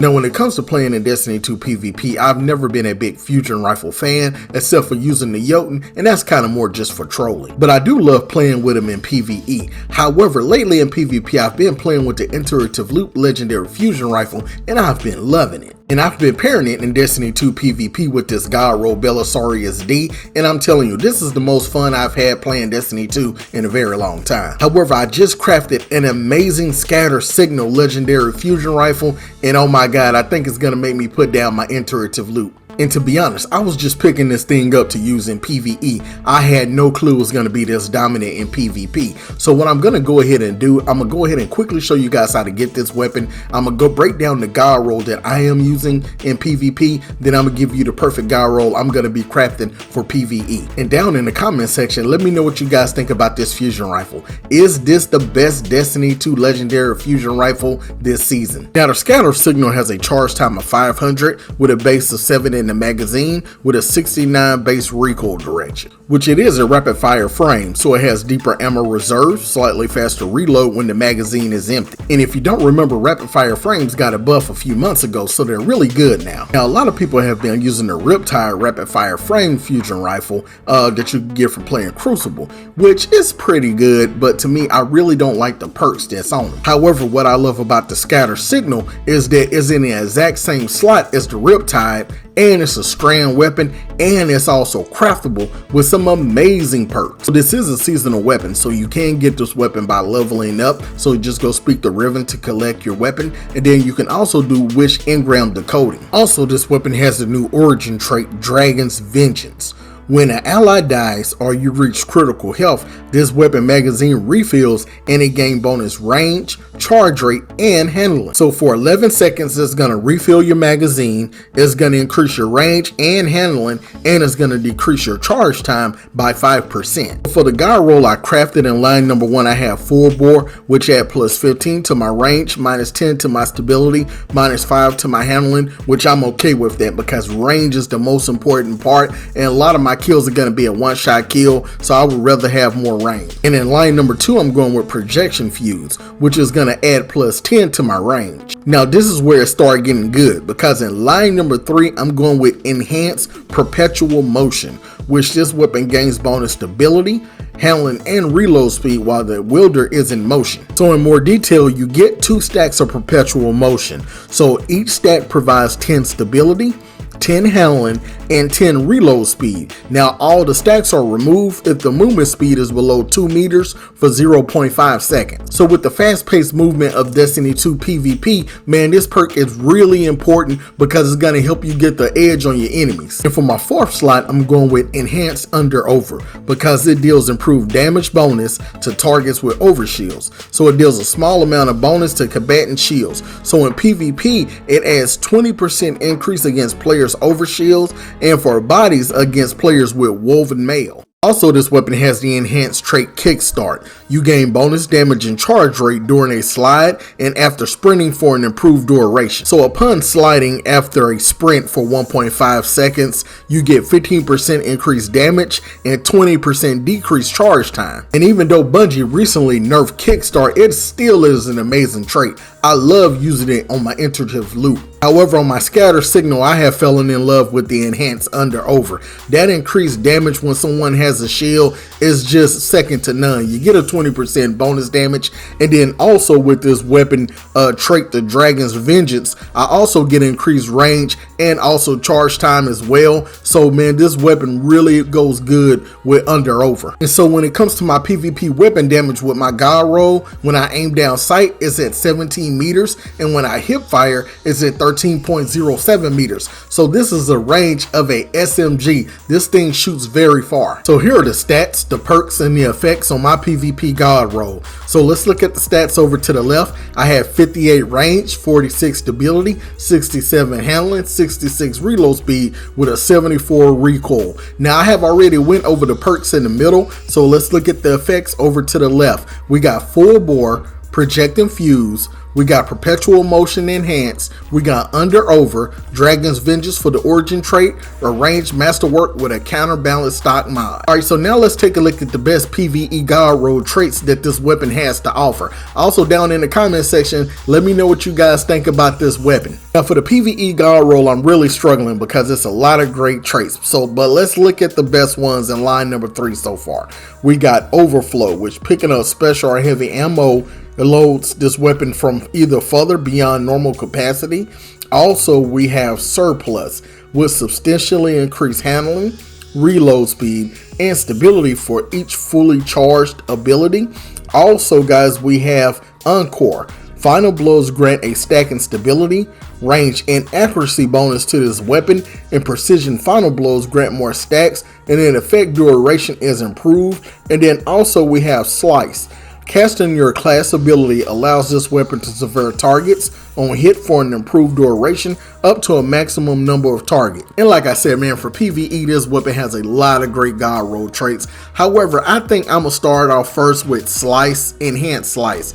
Now, when it comes to playing in Destiny 2 PvP, I've never been a big fusion rifle fan, except for using the Jotun, and that's kind of more just for trolling. But I do love playing with them in PvE. However, lately in PvP, I've been playing with the Iterative Loop Legendary Fusion Rifle, and I've been loving it. And I've been pairing it in Destiny 2 PvP with this God Roll Belisarius D, and I'm telling you, this is the most fun I've had playing Destiny 2 in a very long time. However, I just crafted an amazing Scatter Signal Legendary Fusion Rifle, and oh my god, I think it's gonna make me put down my Iterative Loop. And to be honest, I was just picking this thing up to use in PvE. I had no clue it was going to be this dominant in PvP. So what I'm going to go ahead and do, I'm going to go ahead and quickly show you guys how to get this weapon. I'm going to go break down the God roll that I am using in PvP. Then I'm going to give you the perfect God roll I'm going to be crafting for PvE. And down in the comment section, let me know what you guys think about this fusion rifle. Is this the best Destiny 2 legendary fusion rifle this season? Now, the Scatter Signal has a charge time of 500 with a base of 7 in the magazine with a 69 base recoil direction, which it is a rapid fire frame, so it has deeper ammo reserve, slightly faster reload when the magazine is empty. And if you don't remember, rapid fire frames got a buff a few months ago, so they're really good now. Now, a lot of people have been using the Riptide rapid fire frame fusion rifle that you can get from playing Crucible, which is pretty good, but to me, I really don't like the perks that's on them. However, what I love about the Scatter Signal is that it's in the exact same slot as the Riptide, and it's a strand weapon, and it's also craftable with some amazing perks. So this is a seasonal weapon, so you can get this weapon by leveling up. So you just go speak the Riven to collect your weapon, and then you can also do Wish engram decoding. Also, this weapon has the new origin trait, Dragon's Vengeance. When an ally dies or you reach critical health, this weapon magazine refills and it gains bonus range, charge rate, and handling. So for 11 seconds, it's going to refill your magazine, it's going to increase your range and handling, and it's going to decrease your charge time by 5%. For the God roll I crafted in line number 1, I have full bore, which add plus 15 to my range, minus 10 to my stability, minus 5 to my handling, which I'm okay with that because range is the most important part, and a lot of my kills are going to be a one-shot kill, so I would rather have more range. And in line number 2, I'm going with Projection Fuse, which is going to add plus 10 to my range. Now this is where it started getting good, because in line number 3, I'm going with Enhanced Perpetual Motion, which this weapon gains bonus stability, handling, and reload speed while the wielder is in motion. So in more detail, you get 2 stacks of perpetual motion. So each stack provides 10 stability, 10 handling, and 10 reload speed. Now all the stacks are removed if the movement speed is below 2 meters for 0.5 seconds. So with the fast-paced movement of Destiny 2 PvP, man, this perk is really important because it's going to help you get the edge on your enemies. And for my 4th slot, I'm going with Enhanced Under Over because it deals improved damage bonus to targets with overshields. So it deals a small amount of bonus to combatant shields. So in PvP, it adds 20% increase against players overshields, and for bodies against players with woven mail. Also, this weapon has the enhanced trait Kickstart. You gain bonus damage and charge rate during a slide and after sprinting for an improved duration. So upon sliding after a sprint for 1.5 seconds, you get 15% increased damage and 20% decreased charge time. And even though Bungie recently nerfed Kickstart, it still is an amazing trait. I love using it on my Iterative Loop. However, on my Scatter Signal, I have fallen in love with the Enhanced Under Over. That increased damage when someone has a shield is just second to none. You get a 20% bonus damage, and then also with this weapon trait, the Dragon's Vengeance, I also get increased range and also charge time as well. So man, this weapon really goes good with Under Over. And so when it comes to my PvP weapon damage with my God roll, when I aim down sight, it's at 17 meters, and when I hip fire, it's at 13.07 meters. So this is a range of a SMG. This thing shoots very far. So here are the stats, the perks, and the effects on my PvP God roll. So let's look at the stats over to the left. I have 58 range, 46 stability, 67 handling, 66 reload speed with a 74 recoil. Now I have already went over the perks in the middle, so let's look at the effects over to the left. We got full bore, Projecting Fuse, we got Perpetual Motion Enhanced, we got Under Over, Dragon's Vengeance for the Origin trait, Arranged Masterwork with a Counterbalance stock mod. Alright, so now let's take a look at the best PvE God Roll traits that this weapon has to offer. Also down in the comment section, let me know what you guys think about this weapon. Now for the PvE God Roll, I'm really struggling because it's a lot of great traits. But let's look at the best ones in line number 3 so far. We got Overflow, which picking up special or heavy ammo, it loads this weapon from either further beyond normal capacity. Also, we have Surplus with substantially increased handling, reload speed, and stability for each fully charged ability. Also, guys, we have Encore. Final blows grant a stacking stability, range, and accuracy bonus to this weapon, and precision final blows grant more stacks, and then effect duration is improved. And then also we have Slice. Casting your class ability allows this weapon to sever targets on hit for an improved duration up to a maximum number of targets. And like I said, man, for PvE, this weapon has a lot of great God Roll traits. However, I think I'm gonna start off first with Slice, Enhanced Slice,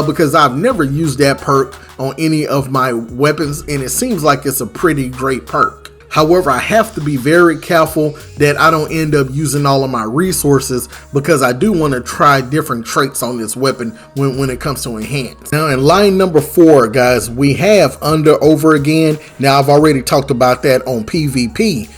because I've never used that perk on any of my weapons, and it seems like it's a pretty great perk. However, I have to be very careful that I don't end up using all of my resources, because I do want to try different traits on this weapon when it comes to enhance. Now in line number 4, guys, we have Under Over again. Now I've already talked about that on PvP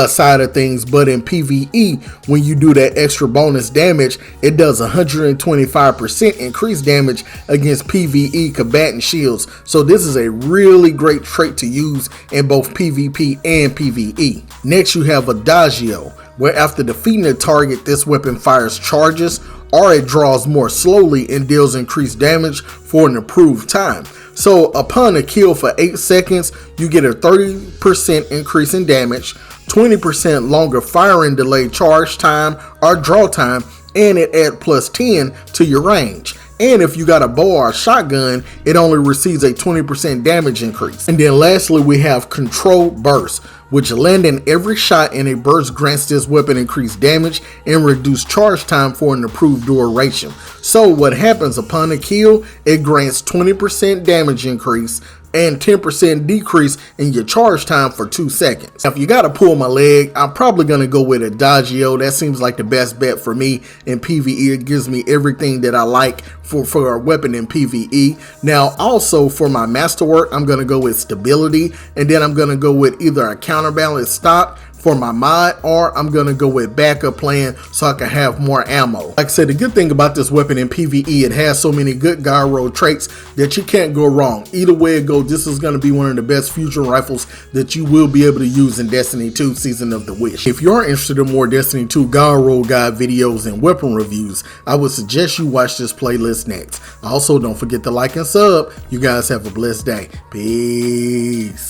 side of things, but in PvE, when you do that extra bonus damage, it does 125% increased damage against PvE combatant shields. So this is a really great trait to use in both PvP and PvE. Next, you have Adagio, where after defeating a target, this weapon fires charges, or it draws more slowly and deals increased damage for an improved time. So upon a kill for 8 seconds, you get a 30% increase in damage, 20% longer firing delay charge time or draw time, and it adds plus 10 to your range. And if you got a bow or a shotgun, it only receives a 20% damage increase. And then lastly, we have Control Burst, which landing every shot in a burst grants this weapon increased damage and reduced charge time for an improved duration. So what happens upon a kill, it grants 20% damage increase and 10% decrease in your charge time for 2 seconds. Now, if you gotta pull my leg, I'm probably gonna go with Adagio. That seems like the best bet for me in PvE. It gives me everything that I like for a weapon in PvE. Now also for my masterwork, I'm gonna go with Stability, and then I'm gonna go with either a Counterbalance stock for my mod, or I'm gonna go with Backup Plan so I can have more ammo. Like I said, the good thing about this weapon in PvE, it has so many good God Roll traits that you can't go wrong. Either way it goes, this is gonna be one of the best fusion rifles that you will be able to use in Destiny 2 Season of the Wish. If you're interested in more Destiny 2 God Roll guide videos and weapon reviews, I would suggest you watch this playlist next. Also, don't forget to like and sub. You guys have a blessed day. Peace.